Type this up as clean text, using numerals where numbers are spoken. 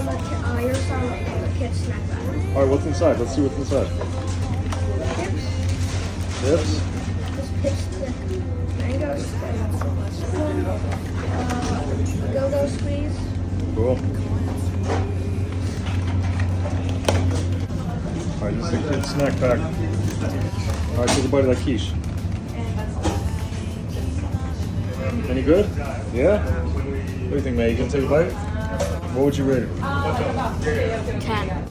on the Eurostar kid snack bag. All right, what's inside? Let's see what's inside. Chips. Chips. This pips the mango spoon. Go-go squeeze. Cool. All right, this is a kid's snack pack. All right, take a bite of that quiche. Any good? Yeah? What do you think, May? You gonna take a bite? What would you rate it? 10.